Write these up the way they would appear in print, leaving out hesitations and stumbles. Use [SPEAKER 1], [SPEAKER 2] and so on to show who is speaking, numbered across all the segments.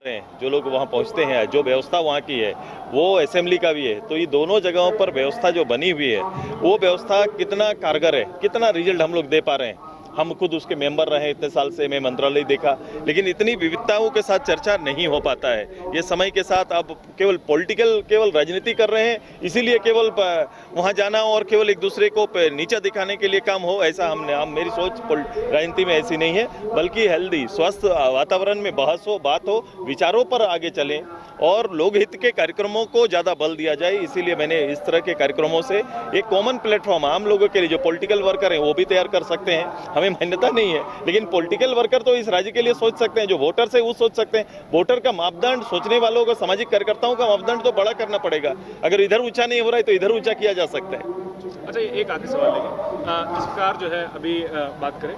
[SPEAKER 1] जो लोग वहाँ पहुँचते हैं, जो व्यवस्था वहाँ की है वो असेंबली का भी है, तो ये दोनों जगहों पर व्यवस्था जो बनी हुई है वो व्यवस्था कितना कारगर है, कितना रिजल्ट हम लोग दे पा रहे हैं। हम खुद उसके मेंबर रहे इतने साल से, मैं मंत्रालय देखा, लेकिन इतनी विविधताओं के साथ चर्चा नहीं हो पाता है। ये समय के साथ अब केवल पॉलिटिकल, केवल राजनीति कर रहे हैं, इसीलिए केवल वहाँ जाना और केवल एक दूसरे को नीचा दिखाने के लिए काम हो, ऐसा मेरी सोच राजनीति में ऐसी नहीं है, बल्कि हेल्दी स्वस्थ वातावरण में बहस हो, बात हो, विचारों पर आगे चलें और लोकहित के कार्यक्रमों को ज़्यादा बल दिया जाए। इसीलिए मैंने इस तरह के कार्यक्रमों से एक कॉमन प्लेटफॉर्म आम लोगों के लिए, जो पॉलिटिकल वर्कर हैं वो भी तैयार कर सकते हैं, हमें मान्यता नहीं है, लेकिन पॉलिटिकल वर्कर तो इस राज्य के लिए सोच सकते हैं, जो वोटर से वो सोच सकते हैं। वोटर का मापदंड, सोचने वालों को, सामाजिक कार्यकर्ताओं का मापदंड तो बड़ा करना पड़ेगा। अगर इधर ऊंचा नहीं हो रहा है तो इधर ऊंचा किया जा सकता है।
[SPEAKER 2] अच्छा, एक आखिरी सवाल लेंगे। इस प्रकार जो है अभी बात करें,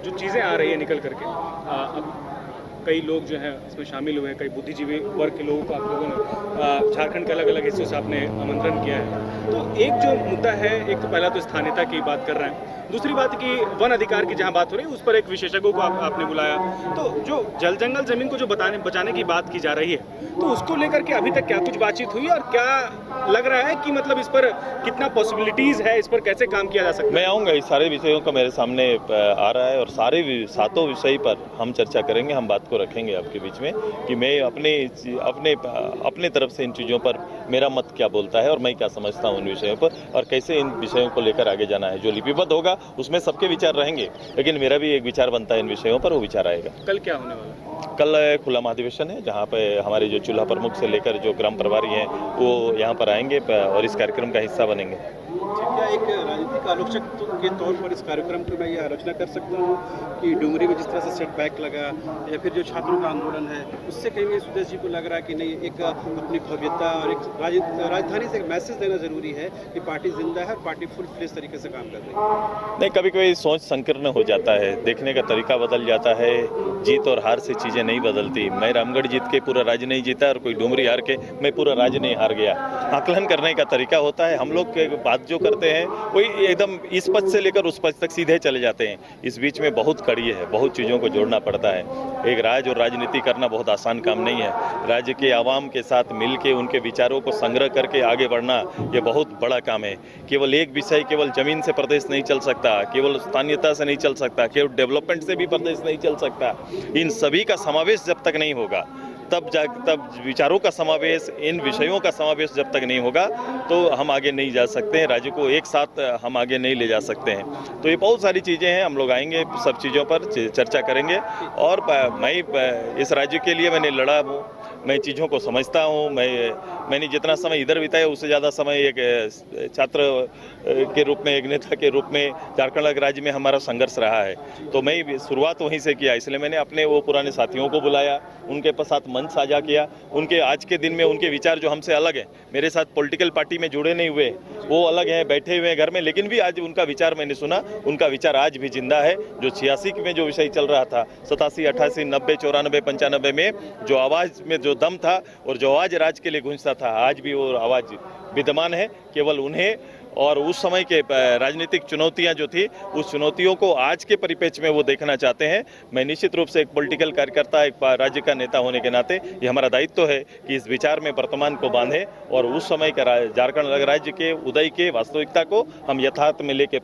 [SPEAKER 2] जो चीज़ें आ रही है निकल करके, अब कई लोग जो हैं इसमें शामिल हुए हैं, कई बुद्धिजीवी वर्ग के लोगों को आप लोगों ने झारखंड के अलग अलग हिस्सों से आपने आमंत्रण किया है। तो एक जो मुद्दा है, एक तो पहला तो स्थानीयता की बात कर रहे हैं, दूसरी बात कि वन अधिकार की जहां बात हो रही है उस पर एक विशेषज्ञों को आपने बुलाया। तो जो जल जंगल जमीन को जो बचाने की बात की जा रही है, तो उसको लेकर के अभी तक क्या कुछ बातचीत हुई और क्या लग रहा है कि मतलब इस पर कितना पॉसिबिलिटीज है, इस पर कैसे काम किया जा सकता है?
[SPEAKER 1] मैं आऊँगा, इस सारे विषयों का मेरे सामने आ रहा है और सारे सातों विषय पर हम चर्चा करेंगे, हम बात को रखेंगे आपके बीच में कि मैं अपने तरफ से इन चीज़ों पर मेरा मत क्या बोलता है और मैं क्या समझता हूँ इन विषयों पर और कैसे इन विषयों को लेकर आगे जाना है। जो लिपिबद्ध होगा उसमें सबके विचार रहेंगे, लेकिन मेरा भी एक विचार बनता है इन विषयों पर, वो विचार आएगा।
[SPEAKER 2] कल क्या होने वाला है?
[SPEAKER 1] कल खुला महाधिवेशन है, जहाँ पे हमारे जो चूल्हा प्रमुख से लेकर जो ग्राम प्रभारी हैं वो यहाँ पर आएंगे और इस कार्यक्रम का हिस्सा बनेंगे।
[SPEAKER 3] क्या एक राजनीतिक आलोचक के तौर पर इस कार्यक्रम की मैं ये आलोचना कर सकता हूँ कि डुमरी में जिस तरह से सेटबैक लगा या फिर जो छात्रों का आंदोलन है, उससे कहीं सुदेश जी को लग रहा है कि नहीं, एक अपनी भव्यता और एक राजधानी से एक मैसेज देना जरूरी है कि पार्टी जिंदा है और पार्टी फुल फ्लेश तरीके से काम कर रही है।
[SPEAKER 1] नहीं, कभी कभी सोच संकीर्ण हो जाता है, देखने का तरीका बदल जाता है, जीत और हार से चीज़ें नहीं बदलती। मैं रामगढ़ जीत के पूरा राज्य नहीं जीता और कोई डुमरी हार के मैं पूरा राज्य नहीं हार गया। आकलन करने का तरीका होता है। हम लोग बात जो करते हैं वही एकदम इस पक्ष से लेकर उस पक्ष तक सीधे चले जाते हैं। इस बीच में बहुत कड़ी है, बहुत चीज़ों को जोड़ना पड़ता है। एक राज्य और राजनीति करना बहुत आसान काम नहीं है। राज्य के आवाम के साथ मिल के उनके विचारों को संग्रह करके आगे बढ़ना ये बहुत बड़ा काम है। केवल एक विषय, केवल जमीन से प्रदेश नहीं चल सकता, केवल स्थानीयता से नहीं चल सकता, केवल डेवलपमेंट से भी प्रदेश नहीं चल सकता। इन सभी का समावेश जब तक नहीं होगा, तब विचारों का समावेश, इन विषयों का समावेश जब तक नहीं होगा तो हम आगे नहीं जा सकते हैं। राज्य को एक साथ हम आगे नहीं ले जा सकते हैं। तो ये बहुत सारी चीज़ें हैं, हम लोग आएंगे, सब चीज़ों पर चर्चा करेंगे। और मैं इस राज्य के लिए मैंने लड़ा हूँ, मैं चीज़ों को समझता हूँ। मैंने जितना समय इधर बिताया उससे ज़्यादा समय एक छात्र के रूप में, एक नेता के रूप में झारखंड राज्य में हमारा संघर्ष रहा है। तो मैं शुरुआत वहीं से किया, इसलिए मैंने अपने वो पुराने साथियों को बुलाया, उनके साथ मंच साझा किया। उनके आज के दिन में उनके विचार जो हमसे अलग हैं, मेरे साथ पॉलिटिकल पार्टी में जुड़े नहीं हुए, वो अलग हैं, बैठे हुए हैं घर में, लेकिन भी आज उनका विचार मैंने सुना। उनका विचार आज भी जिंदा है। जो 86 में जो विषय चल रहा था, 87, 88, 90, 94, 95 में जो आवाज़ में जो दम था और जो आवाज़ राज्य के लिए गूंजता था, आज भी वो आवाज़ विद्यमान है। केवल उन्हें और उस समय के राजनीतिक चुनौतियां जो थी, उस चुनौतियों को आज के परिप्रेक्ष्य में वो देखना चाहते हैं। मैं निश्चित रूप से एक पॉलिटिकल कार्यकर्ता, एक राज्य का नेता होने के नाते ये हमारा दायित्व है कि इस विचार में वर्तमान को बांधे और उस समय का झारखंड राज्य के उदय के वास्तविकता को हम यथार्थ में लेके